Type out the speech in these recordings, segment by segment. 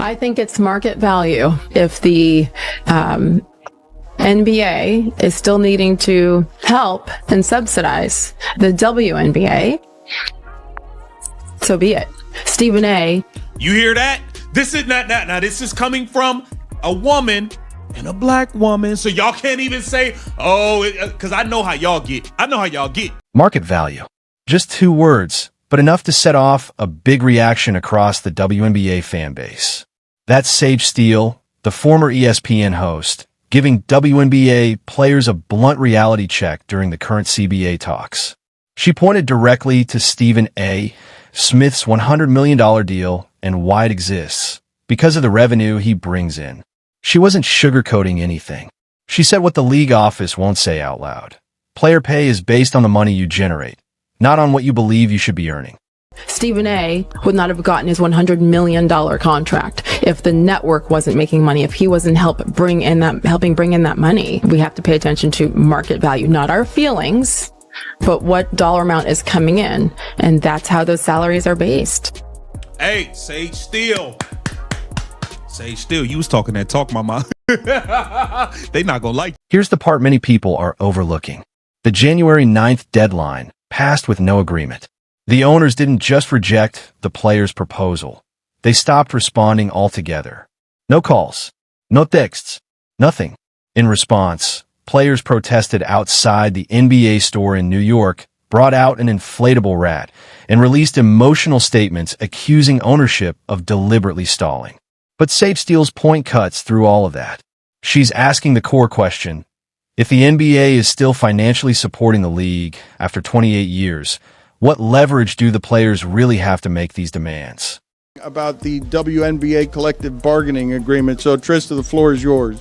I think it's market value. If the NBA is still needing to help and subsidize the WNBA, so be it. Stephen A. You hear that? This is not now. This is coming from a woman and a black woman, so y'all can't even say, because I know how y'all get. Market value. Just 2 words, but enough to set off a big reaction across the WNBA fan base. That's Sage Steele, the former ESPN host, giving WNBA players a blunt reality check during the current CBA talks. She pointed directly to Stephen A. Smith's $100 million deal and why it exists, because of the revenue he brings in. She wasn't sugarcoating anything. She said what the league office won't say out loud. Player pay is based on the money you generate, not on what you believe you should be earning. Stephen A. would not have gotten his $100 million contract if the network wasn't making money, if he wasn't helping bring in that money. We have to pay attention to market value, not our feelings, but what dollar amount is coming in. And that's how those salaries are based. Hey, Sage Steele. Sage Steele, you was talking that talk, mama. They not gonna like. Here's the part many people are overlooking. The January 9th deadline passed with no agreement. The owners didn't just reject the players' proposal. They stopped responding altogether. No calls, no texts, nothing. In response, players protested outside the NBA store in New York, brought out an inflatable rat, and released emotional statements accusing ownership of deliberately stalling. But Sage Steele's point cuts through all of that. She's asking the core question: if the NBA is still financially supporting the league after 28 years, what leverage do the players really have to make these demands? About the WNBA collective bargaining agreement. So, Trista, the floor is yours.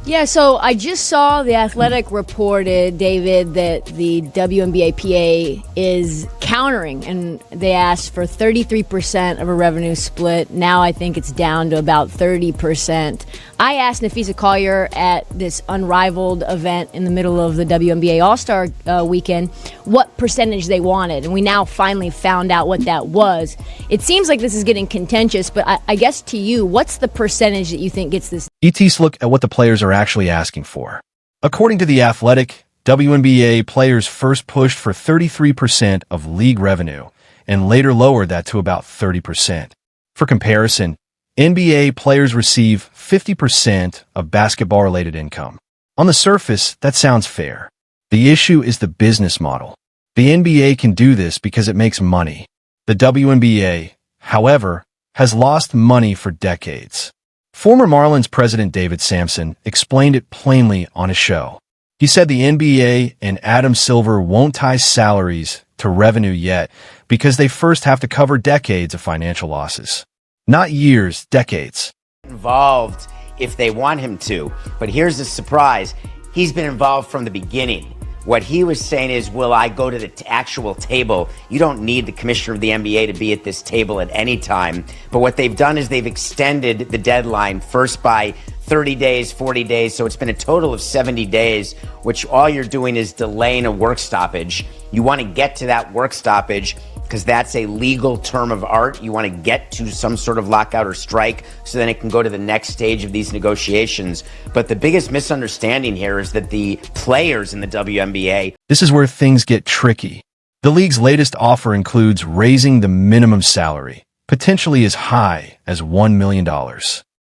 Yeah, so I just saw The Athletic reported, David, that the WNBA PA is countering, and they asked for 33% of a revenue split. Now I think it's down to about 30%. I asked Nafisa Collier at this unrivaled event in the middle of the WNBA All-Star weekend what percentage they wanted, and we now finally found out what that was. It seems like this is getting contentious, but I guess to you, what's the percentage that you think gets this? ETs look at what the players are actually asking for. According to The Athletic, WNBA players first pushed for 33% of league revenue and later lowered that to about 30%. For comparison, NBA players receive 50% of basketball-related income. On the surface, that sounds fair. The issue is the business model. The NBA can do this because it makes money. The WNBA, however, has lost money for decades. Former Marlins president David Sampson explained it plainly on his show. He said the NBA and Adam Silver won't tie salaries to revenue yet because they first have to cover decades of financial losses. Not years, decades. Involved if they want him to. But here's the surprise. He's been involved from the beginning. What he was saying is, will I go to the actual table? You don't need the commissioner of the NBA to be at this table at any time. But what they've done is they've extended the deadline first by 30 days, 40 days. So it's been a total of 70 days, which all you're doing is delaying a work stoppage. You want to get to that work stoppage because that's a legal term of art. You want to get to some sort of lockout or strike so then it can go to the next stage of these negotiations. But the biggest misunderstanding here is that the players in the WNBA... This is where things get tricky. The league's latest offer includes raising the minimum salary, potentially as high as $1 million.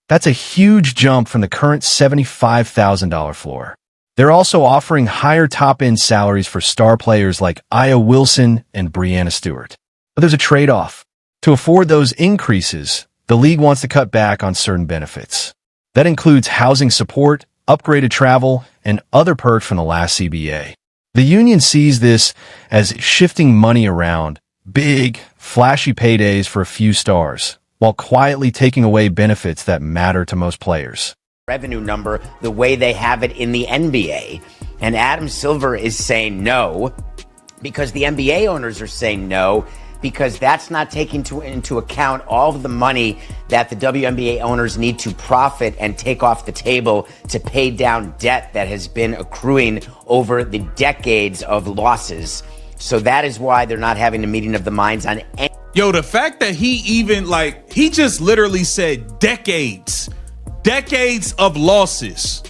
That's a huge jump from the current $75,000 floor. They're also offering higher top-end salaries for star players like Aya Wilson and Breanna Stewart. But there's a trade-off. To afford those increases, the league wants to cut back on certain benefits. That includes housing support, upgraded travel, and other perks from the last CBA. The union sees this as shifting money around, big, flashy paydays for a few stars, while quietly taking away benefits that matter to most players. Revenue number the way they have it in the NBA. And Adam Silver is saying no because the NBA owners are saying no because that's not taking into account all of the money that the WNBA owners need to profit and take off the table to pay down debt that has been accruing over the decades of losses. So that is why they're not having a meeting of the minds on any Yo, the fact that he even he just literally said decades of losses.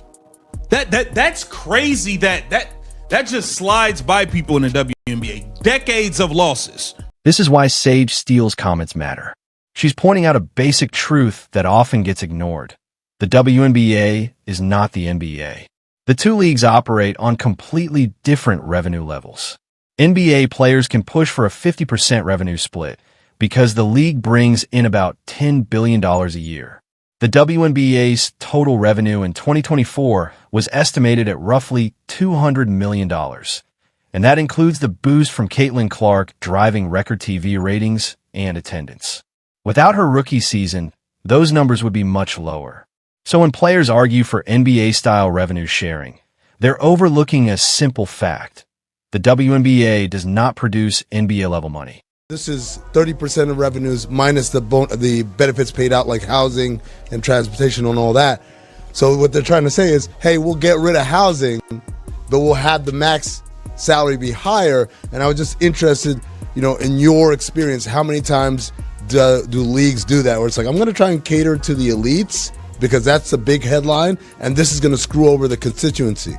That's crazy. That just slides by people in the WNBA. Decades of losses. This is why Sage Steele's comments matter. She's pointing out a basic truth that often gets ignored. The WNBA is not the NBA. The two leagues operate on completely different revenue levels. NBA players can push for a 50% revenue split because the league brings in about $10 billion a year. The WNBA's total revenue in 2024 was estimated at roughly $200 million, and that includes the boost from Caitlin Clark driving record TV ratings and attendance. Without her rookie season, those numbers would be much lower. So when players argue for NBA-style revenue sharing, they're overlooking a simple fact. The WNBA does not produce NBA-level money. This is 30% of revenues minus the benefits paid out like housing and transportation and all that. So what they're trying to say is, hey, we'll get rid of housing, but we'll have the max salary be higher. And I was just interested, in your experience, how many times do leagues do that? Where it's like, I'm going to try and cater to the elites because that's a big headline, and this is going to screw over the constituency.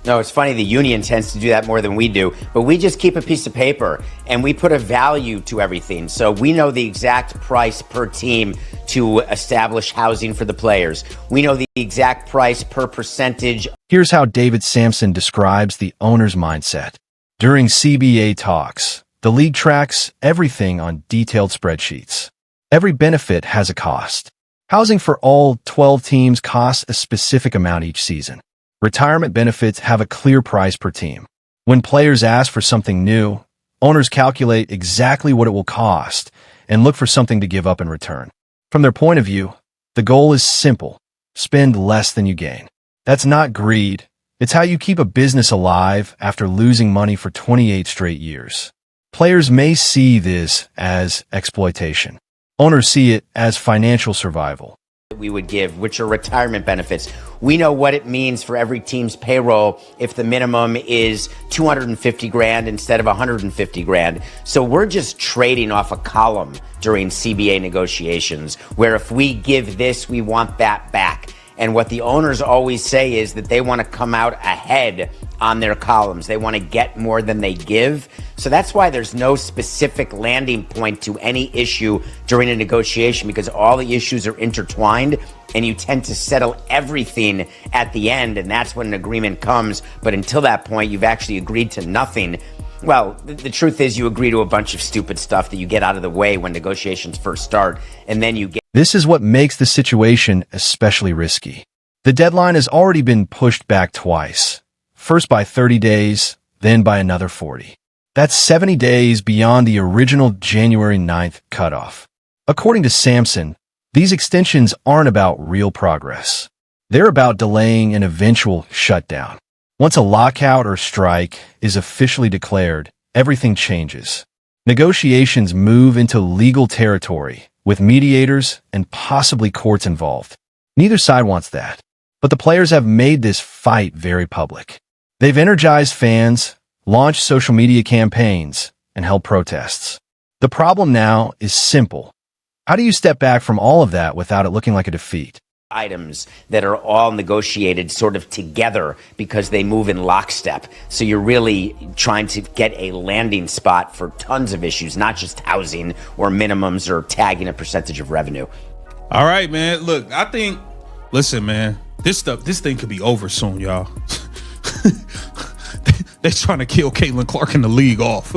No, it's funny. The union tends to do that more than we do, but we just keep a piece of paper and we put a value to everything. So we know the exact price per team to establish housing for the players. We know the exact price per percentage. Here's how David Sampson describes the owner's mindset. During CBA talks, the league tracks everything on detailed spreadsheets. Every benefit has a cost. Housing for all 12 teams costs a specific amount each season. Retirement benefits have a clear price per team. When players ask for something new, owners calculate exactly what it will cost and look for something to give up in return. From their point of view, the goal is simple: spend less than you gain. That's not greed. It's how you keep a business alive after losing money for 28 straight years. Players may see this as exploitation. Owners see it as financial survival. We would give, which are retirement benefits. We know what it means for every team's payroll if the minimum is 250 grand instead of 150 grand. So we're just trading off a column during CBA negotiations, where if we give this, we want that back. And what the owners always say is that they want to come out ahead on their columns. They want to get more than they give. So that's why there's no specific landing point to any issue during a negotiation, because all the issues are intertwined and you tend to settle everything at the end. And that's when an agreement comes. But until that point, you've actually agreed to nothing. Well, the truth is you agree to a bunch of stupid stuff that you get out of the way when negotiations first start, and then you get... This is what makes the situation especially risky. The deadline has already been pushed back twice, first by 30 days, then by another 40. That's 70 days beyond the original January 9th cutoff. According to Sampson, these extensions aren't about real progress. They're about delaying an eventual shutdown. Once a lockout or strike is officially declared, everything changes. Negotiations move into legal territory, with mediators and possibly courts involved. Neither side wants that. But the players have made this fight very public. They've energized fans, launched social media campaigns, and held protests. The problem now is simple. How do you step back from all of that without it looking like a defeat? Items that are all negotiated sort of together because they move in lockstep. So you're really trying to get a landing spot for tons of issues, not just housing or minimums or tagging a percentage of revenue. All right, man. Look, listen, man, this thing could be over soon, y'all. They're trying to kill Caitlin Clark in the league off.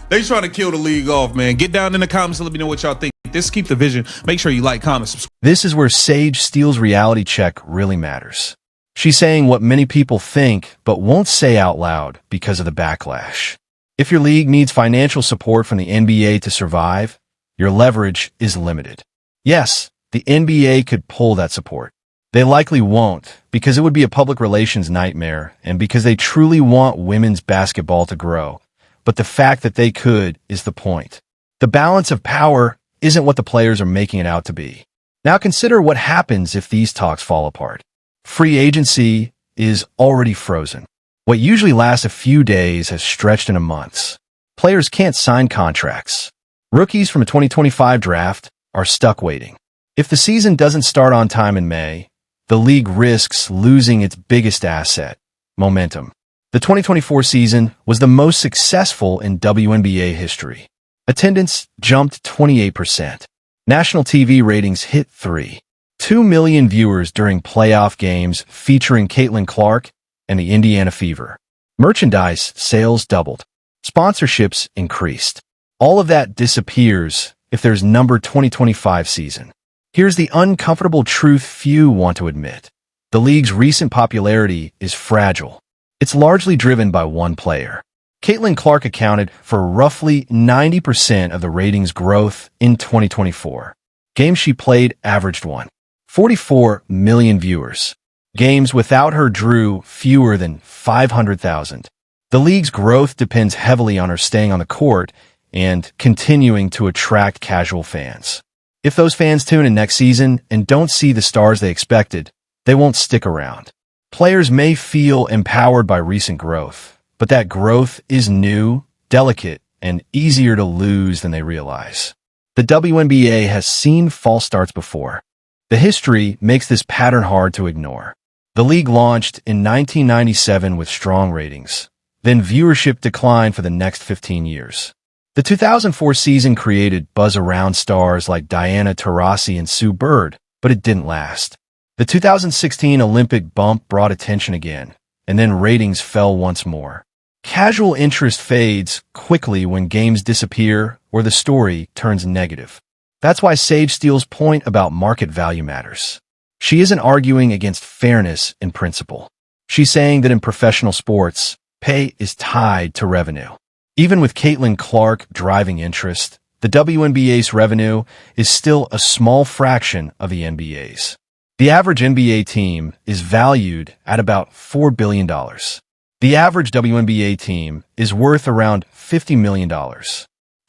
They're trying to kill the league off, man. Get down in the comments and let me know what y'all think. This Keep the Vision. Make sure you like, comment, subscribe. This is where Sage Steele's reality check really matters. She's saying what many people think but won't say out loud because of the backlash. If your league needs financial support from the NBA to survive, your leverage is limited. Yes, the NBA could pull that support. They likely won't, because it would be a public relations nightmare and because they truly want women's basketball to grow. But the fact that they could is the point. The balance of power isn't what the players are making it out to be. Now consider what happens if these talks fall apart. Free agency is already frozen. What usually lasts a few days has stretched into months. Players can't sign contracts. Rookies from a 2025 draft are stuck waiting. If the season doesn't start on time in May, the league risks losing its biggest asset, momentum. The 2024 season was the most successful in WNBA history. Attendance jumped 28%. National TV ratings hit 3.2 million viewers during playoff games featuring Caitlin Clark and the Indiana Fever. Merchandise sales doubled. Sponsorships increased. All of that disappears if there's number 2025 season. Here's the uncomfortable truth few want to admit. The league's recent popularity is fragile. It's largely driven by one player. Caitlin Clark accounted for roughly 90% of the ratings growth in 2024. Games she played averaged 1.44 million viewers. Games without her drew fewer than 500,000. The league's growth depends heavily on her staying on the court and continuing to attract casual fans. If those fans tune in next season and don't see the stars they expected, they won't stick around. Players may feel empowered by recent growth, but that growth is new, delicate, and easier to lose than they realize. The WNBA has seen false starts before. The history makes this pattern hard to ignore. The league launched in 1997 with strong ratings. Then viewership declined for the next 15 years. The 2004 season created buzz around stars like Diana Taurasi and Sue Bird, but it didn't last. The 2016 Olympic bump brought attention again, and then ratings fell once more. Casual interest fades quickly when games disappear or the story turns negative. That's why Sage Steele's point about market value matters. She isn't arguing against fairness in principle. She's saying that in professional sports, pay is tied to revenue. Even with Caitlin Clark driving interest, the WNBA's revenue is still a small fraction of the NBA's. The average NBA team is valued at about $4 billion. The average WNBA team is worth around $50 million.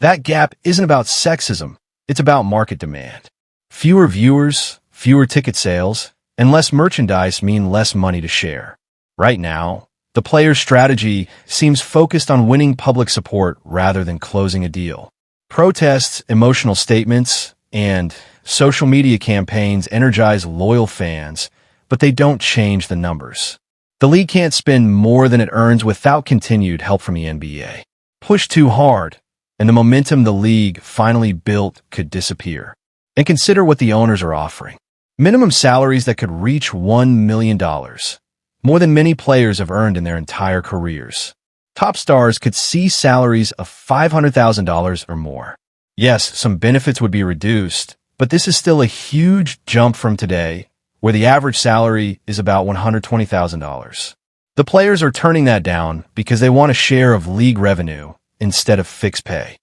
That gap isn't about sexism, it's about market demand. Fewer viewers, fewer ticket sales, and less merchandise mean less money to share. Right now, the player's strategy seems focused on winning public support rather than closing a deal. Protests, emotional statements, and social media campaigns energize loyal fans, but they don't change the numbers. The league can't spend more than it earns without continued help from the NBA. Push too hard, and the momentum the league finally built could disappear. And consider what the owners are offering. Minimum salaries that could reach $1 million. More than many players have earned in their entire careers. Top stars could see salaries of $500,000 or more. Yes, some benefits would be reduced, but this is still a huge jump from today, where the average salary is about $120,000. The players are turning that down because they want a share of league revenue instead of fixed pay.